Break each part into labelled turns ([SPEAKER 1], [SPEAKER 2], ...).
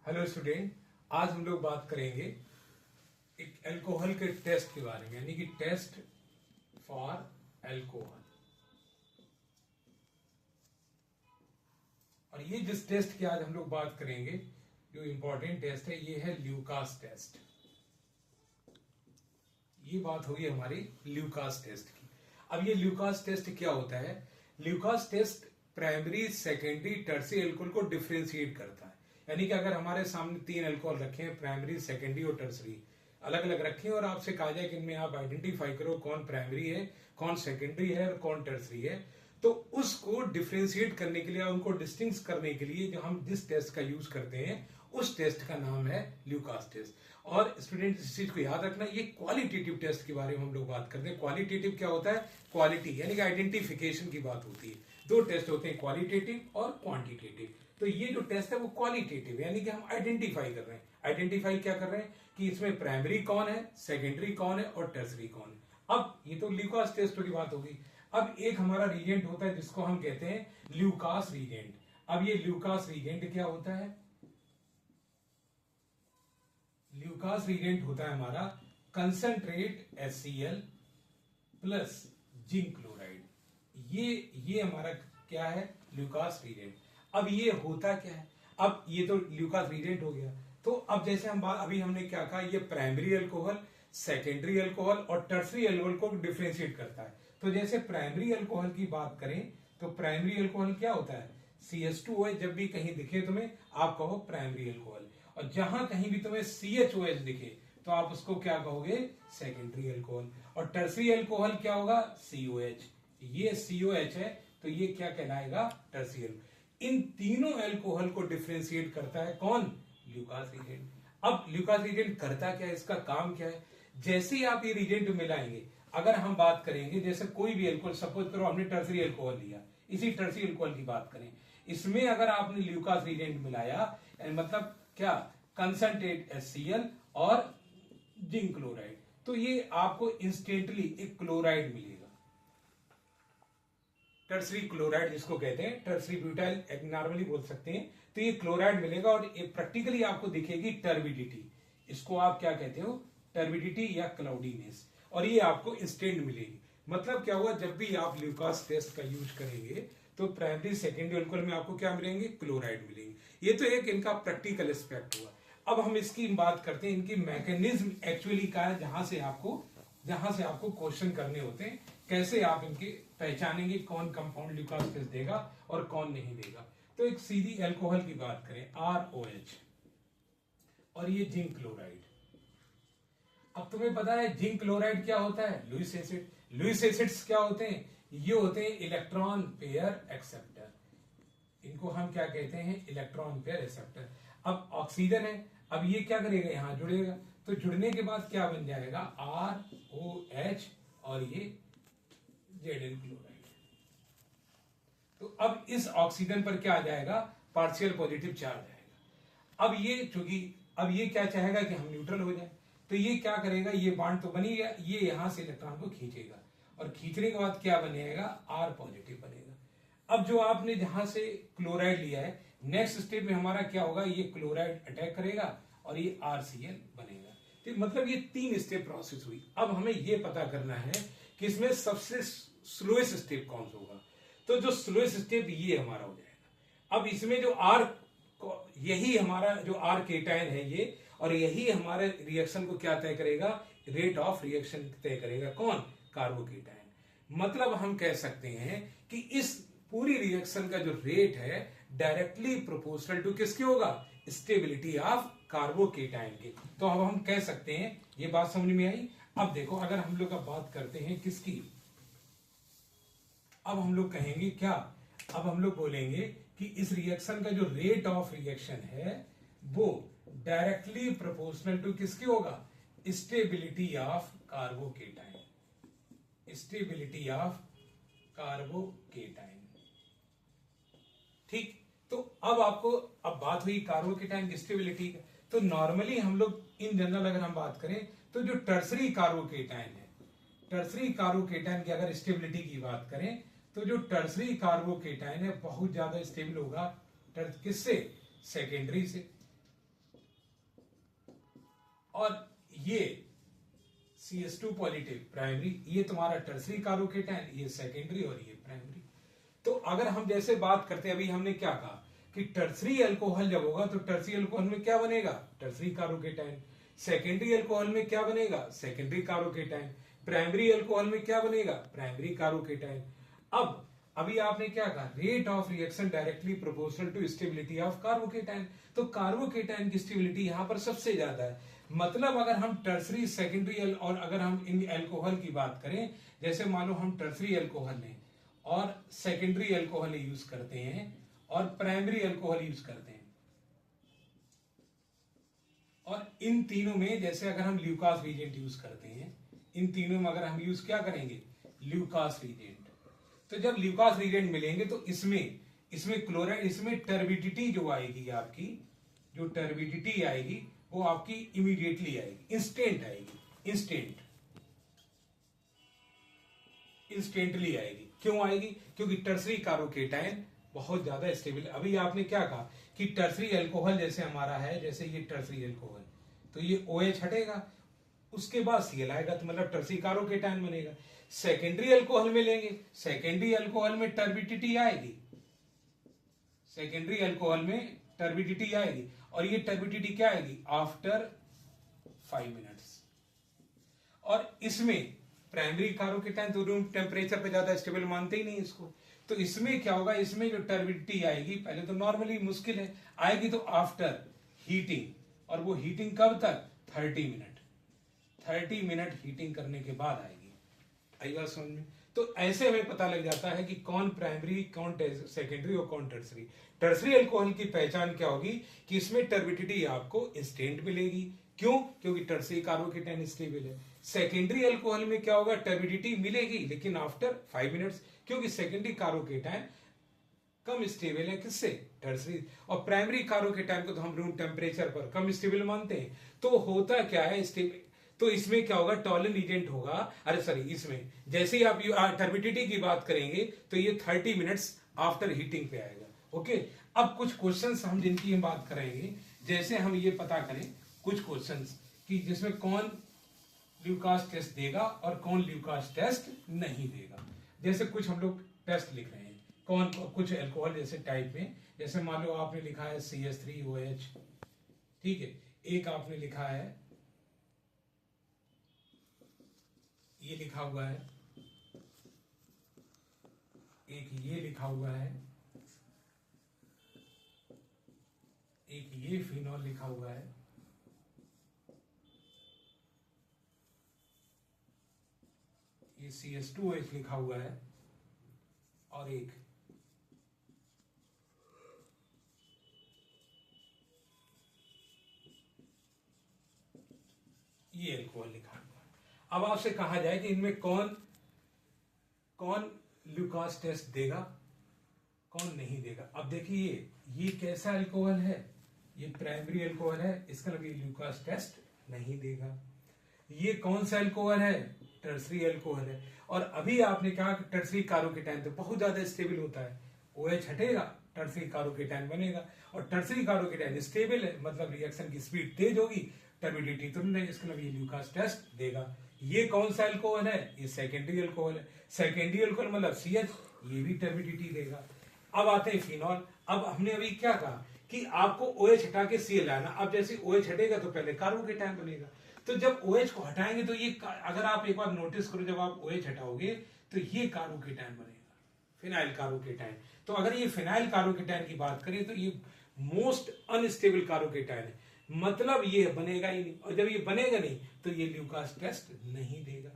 [SPEAKER 1] Hello student, आज हम लोग बात करेंगे एक अल्कोहल के टेस्ट के बारे में, यानी कि टेस्ट फॉर अल्कोहल। और ये जिस टेस्ट की आज हम लोग बात करेंगे, जो इंपॉर्टेंट टेस्ट है, ये है ल्यूकास टेस्ट। ये बात होगी हमारी ल्यूकास टेस्ट की। अब ये ल्यूकास टेस्ट क्या होता है? Lucas test primary, secondary, tertiary alcohol को डिफरेंशिएट करता है। यानी कि अगर हमारे सामने 3 अल्कोहल रखे हैं, प्राइमरी, सेकेंडरी और टर्सरी, अलग अलग रखे हैं, और आपसे कहा जाए कि इनमें आप आइडेंटिफाई करो कौन प्राइमरी है, कौन सेकेंडरी है और कौन टर्सरी है, तो उसको डिफरेंशिएट करने के लिए, उनको डिस्टिंग्विश करने के लिए जो हम जिस टेस्ट का यूज करते हैं, उस टेस्ट का नाम है ल्यूकास टेस्ट। और स्टूडेंट इस चीज को याद रखना, ये क्वालिटेटिव टेस्ट के बारे में हम लोग बात करते हैं। क्वालिटेटिव क्या होता है? क्वालिटी यानी कि आइडेंटिफिकेशन की बात होती है। 2 टेस्ट होते हैं, क्वालिटेटिव और क्वांटिटेटिव। तो ये जो टेस्ट है वो क्वालिटेटिव, यानी कि हम आइडेंटिफाई कर रहे हैं। आइडेंटिफाई क्या कर रहे हैं कि इसमें प्राइमरी कौन है, सेकेंडरी कौन है और टर्सरी कौन है। अब ये तो ल्यूकास टेस्ट की बात होगी। अब एक हमारा रिएजेंट होता है जिसको हम कहते हैं ल्यूकास रिएजेंट। अब ये ल्यूकास रिएजेंट क्या होता है? ल्यूकास रिएजेंट होता है हमारा concentrate HCl plus zinc chloride. ये हमारा क्या है? Lucas reagent. अब ये होता क्या है? अब ये तो ल्यूकास रिएजेंट हो गया। तो अब जैसे हम बात, अभी हमने क्या कहा, ये प्राइमरी अल्कोहल, सेकेंडरी अल्कोहल और टर्सरी अल्कोहल को डिफरेंशिएट करता है। तो जैसे प्राइमरी अल्कोहल की बात करें तो प्राइमरी अल्कोहल क्या होता है? CH2OH। जब भी कहीं दिखे तुम्हें, आप कहो प्राइमरी अल्कोहल। और जहां कहीं भी तुम्हें CHOH दिखे तो आप उसको क्या कहोगे? Secondary alcohol. और टर्सरी अल्कोहल क्या होगा? COH। ये COH है तो ये क्या कहलाएगा? Tertiary alcohol. इन तीनों अल्कोहल को डिफरेंशिएट करता है कौन? Lucas reagent. अब ल्यूकास रिएजेंट करता क्या है, इसका काम क्या है? जैसे ही आप ये रिएजेंट मिलाएंगे, अगर हम बात करेंगे जैसे कोई भी अल्कोहल, सपोज करो हमने टर्सरी अल्कोहल लिया, इसी टर्सरी अल्कोहल की बात करें, इसमें अगर आपने ल्यूकास रिएजेंट मिलाया, मतलब क्या, कंसंट्रेट HCl और जिंक क्लोराइड, तो ये आपको इंस्टेंटली एक क्लोराइड मिलेगा, टर्सरी क्लोराइड जिसको कहते हैं, टर्सरी ब्यूटाइल नॉर्मली बोल सकते हैं। तो ये क्लोराइड मिलेगा और ये प्रैक्टिकली आपको दिखेगी टर्बिडिटी। इसको आप क्या कहते हो? टर्बिडिटी या क्लाउडीनेस। और ये आपको इंस्टेंट मिलेगी। मतलब क्या हुआ, जब भी आप ल्यूकास टेस्ट का यूज करेंगे तो प्राइमरी, सेकेंडरी अल्कोहल में आपको क्या मिलेंगे? क्लोराइड मिलेंगे। ये तो एक इनका प्रैक्टिकल एस्पेक्ट हुआ। अब हम इसकी बात करते हैं, इनकी मैकेनिज्म एक्चुअली क्या है, जहां से आपको क्वेश्चन करने होते हैं, कैसे आप इनके पहचानेंगे कौन कंपाउंड ल्यूकास टेस्ट देगा और कौन नहीं देगा। तो एक सीधी अल्कोहल की बात करें, ROH, और ये जिंक क्लोराइड। अब तुम्हें पता है जिंक क्लोराइड क्या होता है? Lewis acid. लुईस एसिड्स क्या होते हैं? ये होते हैं इलेक्ट्रॉन पेयर एक्सेप्टर। इनको हम क्या कहते हैं? Electron pair acceptor. अब ऑक्सीजन है, अब ये क्या करेगा? यहां जुड़ेगा, तो जुड़ने के बाद क्या बन जाएगा? ROH और ये Zn क्लोराइड। तो अब इस ऑक्सीजन पर क्या आ जाएगा? पार्शियल पॉजिटिव चार्ज आएगा। अब ये चूंकि अब ये क्या चाहेगा कि हम न्यूट्रल हो जाए, तो ये क्या करेगा? ये बॉन्ड तो बनी गया, ये यहां से इलेक्ट्रॉन को खींचेगा और खींचने के बाद क्या बनेगा? R पॉजिटिव बनेगा। अब जो आपने जहां से क्लोराइड लिया है, नेक्स्ट स्टेप में हमारा क्या होगा? ये क्लोराइड अटैक करेगा और ये RCl बनेगा। तो मतलब ये 3 स्टेप प्रोसेस हुई। अब हमें ये पता करना है कि इसमें सबसे स्लोएस्ट स्टेप कौन सा होगा। तो जो स्लोएस्ट स्टेप ये हमारा हो जाएगा। अब इसमें जो यही हमारा जो R केटायन है ये, और यही हमारे रिएक्शन को क्या तय करेगा? रेट ऑफ रिएक्शन तय करेगा। कौन? कार्बोकेटायन। मतलब हम कह सकते हैं कि इस पूरी रिएक्शन का जो रेट है डायरेक्टली प्रोपोर्शनल टू किसके होगा? स्टेबिलिटी ऑफ कार्बोकेटायन के। तो अब हम कह सकते हैं, ये बात समझ में आई। अब देखो, अगर हम लोग अब बात करते हैं किसकी, अब हम लोग कहेंगे क्या? अब हम लोग बोलेंगे कि इस रिएक्शन का जो रेट ऑफ रिएक्शन है वो डायरेक्टली प्रोपोर्शनल टू किसके होगा? Stability of carbocation. Stability of carbocation. ठीक। तो अब आपको, अब बात हुई कार्बोकेटायन की स्टेबिलिटी का। तो नॉर्मली हम लोग इन जनरल अगर हम बात करें तो जो टर्सरी कार्बोकेटायन है, टर्सरी कार्बोकेटायन की अगर स्टेबिलिटी की बात करें तो जो टर्सरी कार्बोकेटायन है बहुत ज्यादा स्टेबल होगा किससे? सेकेंडरी से। और ये CH2 पॉजिटिव प्राइमरी, ये तुम्हारा टर्सरी कार्बोकेटायन, ये सेकेंडरी और ये प्राइमरी। तो अगर हम जैसे बात करते हैं, अभी हमने क्या कहा कि टर्सरी अल्कोहल जब होगा तो टर्सरी अल्कोहल में क्या बनेगा, टर्सरी कार्बोकेटायन। सेकेंडरी अल्कोहल में क्या बनेगा, सेकेंडरी कार्बोकेटायन। प्राइमरी अल्कोहल में क्या बनेगा, प्राइमरी कार्बोकेटायन। अब अभी आपने क्या कहा, rate of reaction directly proportional to stability of carbocation. तो कार्बोकेटायन की स्टेबिलिटी यहां पर सबसे ज्यादा है। मतलब अगर हम टर्सरी सेकेंडरी और अगर हम इन अल्कोहल की बात करें, जैसे मान लो हम टर्सरी अल्कोहल लें और सेकेंडरी अल्कोहल यूज करते हैं और प्राइमरी अल्कोहल यूज करते हैं, और इन तीनों में जैसे अगर हम ल्यूकास रीजेंट यूज करते हैं, इन तीनों में अगर हम यूज क्या करेंगे, ल्यूकास रीजेंट। तो जब ल्यूकास रीजेंट मिलेंगे तो इसमें क्लोराइड, इसमें टर्बिडिटी जो आएगी आपकी, जो टर्बिडिटी आएगी वो आपकी इमीडिएटली आएगी, इंस्टेंट आएगी, इंस्टेंटली आएगी। क्यों आएगी, क्योंकि टर्सरी कार्बोकेटायन बहुत ज्यादा स्टेबल। अभी आपने क्या कहा कि टर्सरी अल्कोहल जैसे हमारा है, जैसे ये टर्सरी अल्कोहल, तो ये OH हटेगा, उसके बाद Cl आएगा, तो मतलब टर्सरी कार्बोकेटायन बनेगा। सेकेंडरी अल्कोहल में लेंगे, सेकेंडरी अल्कोहल में टर्बिडिटी आएगी, सेकेंडरी अल्कोहल में टर्बिडिटी आएगी, और ये टर्बिडिटी क्या आएगी, आफ्टर 5 मिनट्स। और इसमें प्राइमरी कार्बोकेटायन तो रूम टेम्परेचर पे ज्यादा स्टेबल मानते ही नहीं इसको, तो इसमें क्या होगा, इसमें जो टर्बिडिटी आएगी, पहले तो नॉर्मली मुश्किल है, आएगी तो आफ्टर हीटिंग, और वो हीटिंग कब तक, 30 मिनट, 30 मिनट हीटिंग करने के बाद आएगी। आई बात समझ में। तो ऐसे हमें पता लग जाता है कि कौन प्राइमरी, कौन सेकेंडरी और कौन टर्सरी। टर्सरी अल्कोहल की पहचान क्या होगी कि इसमें टर्बिडिटी आपको इंस्टेंट मिलेगी, क्यों, क्योंकि टर्सरी कार्बोकेटायन स्टेबल है। सेकेंडरी अल्कोहल में क्या होगा, टर्बिडिटी मिलेगी लेकिन आफ्टर 5 मिनट्स, क्योंकि सेकेंडरी कार्बोकेटायन कम स्टेबल है, किससे, टर्सरी। और प्राइमरी कार्बोकेटायन को तो हम रूम टेम्परेचर पर कम स्टेबल मानते हैं। तो होता क्या है स्टेबल, तो इसमें क्या होगा, टॉलन एजेंट होगा, अरे सॉरी, इसमें जैसे ही आप टर्बिडिटी की बात करेंगे तो ये 30 मिनट्स आफ्टर हीटिंग पे आएगा। ओके, अब कुछ क्वेश्चंस हम जिनकी हम बात करेंगे, जैसे हम ये पता करें कुछ क्वेश्चंस कि जिसमें कौन ल्यूकास टेस्ट देगा और कौन ल्यूकास टेस्ट नहीं देगा। जैसे कुछ हम लोग टेस्ट लिख रहे हैं, कौन कुछ अल्कोहल जैसे टाइप में, जैसे मान लो आपने लिखा है CH3OH, ठीक है, एक आपने लिखा है, ये लिखा हुआ है, एक ये लिखा हुआ है, एक ये फिनॉल लिखा हुआ है, ये CH2OH लिखा हुआ है, और एक ये अल्कोहल लिखा हुआ है। अब आपसे कहा जाए कि इनमें कौन कौन ल्यूकास टेस्ट देगा, कौन नहीं देगा। अब देखिए ये कैसा अल्कोहल है, ये प्राइमरी अल्कोहल है, इसका मतलब ये ल्यूकास टेस्ट नहीं देगा। ये कौन सा अल्कोहल है, टर्सरी अल्कोहल है। और अभी आपने कहा कि टर्सरी कार्बोकेटायन तो बहुत ज्यादा स्टेबल होता है, OH हटेगा, टर्सरी कार्बोकेटायन बनेगा, और टर्सरी कार्बोकेटायन स्टेबल है, मतलब रिएक्शन की स्पीड तेज होगी, टर्बिडिटी तो नहीं, इसका मतलब ये ल्यूकास टेस्ट देगा। ये कौन सा अल्कोहल है, ये सेकेंडरी अल्कोहल है, सेकेंडरी अल्कोहल मतलब CH, ये भी टर्बिडिटी देगा। अब आते हैं फिनॉल। अब हमने अभी क्या कहा कि आपको OH हटा के Cl लाना। अब जैसे OH हटेगा तो पहले कार्बोकेटायन बनेगा, तो जब OH को हटाएंगे तो ये, अगर आप एक बार नोटिस करो, जब आप OH हटाओगे तो ये कार्बोकेटायन बनेगा, फिनाइल कार्बोकेटायन। तो अगर ये फिनाइल कार्बोकेटायन की बात करें तो ये मोस्ट अनस्टेबल कार्बोकेटायन है, मतलब ये बनेगा ही नहीं, और जब ये बनेगा नहीं तो ये ल्यूकास टेस्ट नहीं देगा।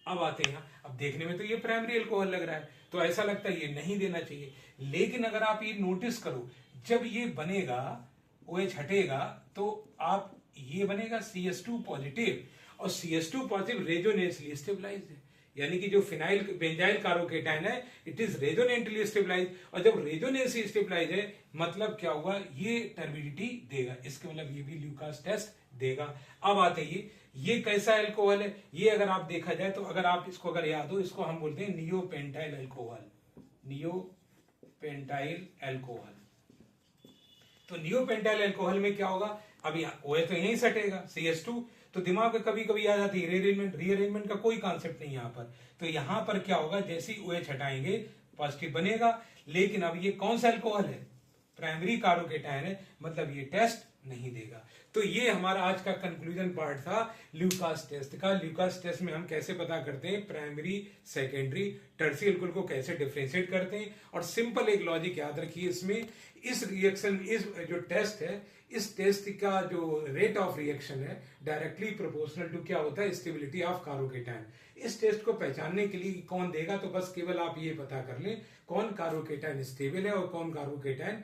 [SPEAKER 1] अब आते हैं, अब देखने में तो ये प्राइमरी अल्कोहल लग रहा है, तो ऐसा लगता है ये नहीं देना चाहिए, लेकिन अगर आप ये नोटिस करो, जब ये बनेगा, OH हटेगा, तो आप ये बनेगा CH2 पॉजिटिव, और CH2 पॉजिटिव रेजोनेंसली स्टेबलाइज्ड है, यानी कि जो फिनाइल बेंजाइल कार्बोकेटायन है इट इज रेजोनेंटली स्टेबलाइज, और जब रेजोनेंटली स्टेबलाइज है मतलब क्या हुआ, ये टर्बिडिटी देगा, इसके मतलब ये भी ल्यूकास टेस्ट देगा। अब आते ये कैसा अल्कोहल है, ये अगर आप देखा जाए तो अगर आप इसको अगर याद हो, इसको हम बोलते हैं नियोपेंटाइल अल्कोहल, नियोपेंटाइल अल्कोहल। तो नियोपेंटाइल अल्कोहल में क्या होगा, अभी OH तो यहीं सटेगा CH2, तो दिमाग में कभी कभी आ जाती है रीअरेंजमेंट का कोई कॉन्सेप्ट नहीं यहाँ पर। तो यहाँ पर क्या होगा, जैसे ही OH हटाएंगे पॉजिटिव बनेगा, लेकिन अब ये कौन सा अल्कोहल है, प्राइमरी कार्बोकेटायन है, मतलब ये टेस्ट नहीं देगा। तो ये हमारा आज का कंक्लूजन पार्ट था ल्यूकास टेस्ट का। ल्यूकास टेस्ट में हम कैसे पता करते हैं प्राइमरी, सेकेंडरी, टर्शियरी अल्कोहल को कैसे डिफरेंशिएट करते हैं, और सिंपल एक लॉजिक याद रखिए इसमें, इस रिएक्शन, इस जो टेस्ट है, इस टेस्ट का जो रेट ऑफ रिएक्शन है डायरेक्टली प्रोपोर्शनल टू क्या होता है, स्टेबिलिटी ऑफ कार्बोकेटायन। इस टेस्ट को पहचानने के लिए कौन देगा, तो बस केवल आप ये पता कर लें कौन कार्बोकेटायन स्टेबल है और कौन कार्बोकेटायन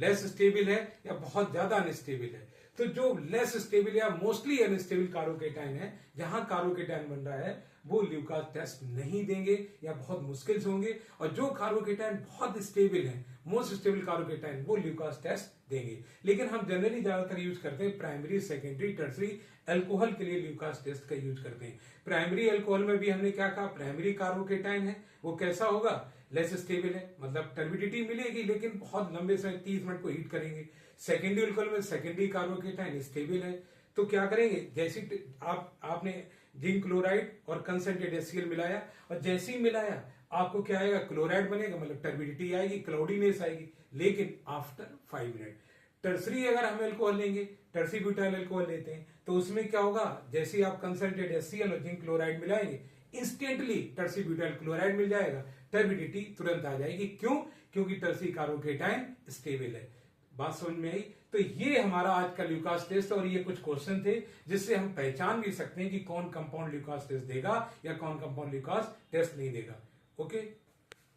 [SPEAKER 1] लेस स्टेबल है या बहुत ज्यादा अनस्टेबल है। तो जो लेस स्टेबल या मोस्टली अनस्टेबल कार्बोकेटायन है, जहां कार्बोकेटायन बन रहा है, वो ल्यूकास टेस्ट नहीं देंगे या बहुत मुश्किल से होंगे, और जो कार्बोकेटायन बहुत स्टेबल है, मोस्ट स्टेबल कार्बोकेटायन, वो ल्यूकास टेस्ट देंगे। लेकिन हम जनरली ज्यादातर यूज करते हैं प्राइमरी, सेकेंडरी, टर्शियरी अल्कोहल के लिए ल्यूकास टेस्ट का यूज करते हैं। प्राइमरी अल्कोहल में भी हमने क्या कहा, प्राइमरी कार्बोकेटायन है, वो कैसा होगा, लेस स्टेबल है, मतलब टर्बिडिटी मिलेगी लेकिन बहुत लंबे समय 30 मिनट को हीट करेंगे। सेकेंडरी अल्कोहल में सेकेंडरी कार्बोकेटायन स्टेबल है, तो क्या करेंगे, जैसे आपने जिंक क्लोराइड और कंसंट्रेटेड HCl मिलाया, और जैसे ही मिलाया आपको क्या आएगा, क्लोराइड बनेगा, मतलब टर्बिडिटी आएगी, क्लाउडीनेस आएगी, लेकिन आफ्टर 5 मिनट। टर्सरी अगर हम अल्कोहल लेंगे, टर्सी ब्यूटाइल अल्कोहल लेते हैं, तो उसमें क्या होगा, जैसे ही आप कंसंट्रेटेड HCl और जिंक क्लोराइड मिलाएंगे, इंस्टेंटली टर्सी ब्यूटाइल क्लोराइड मिल जाएगा, टर्बिडिटी तुरंत आ जाएगी। क्यों, क्योंकि टर्सी कार्बोकेटायन स्टेबल है। बात समझ में आई। तो ये हमारा आज का ल्यूकास टेस्ट, और ये कुछ क्वेश्चन थे जिससे हम पहचान भी सकते हैं कि कौन कंपाउंड ल्यूकास टेस्ट देगा या कौन कंपाउंड ल्यूकास टेस्ट नहीं देगा। ओके।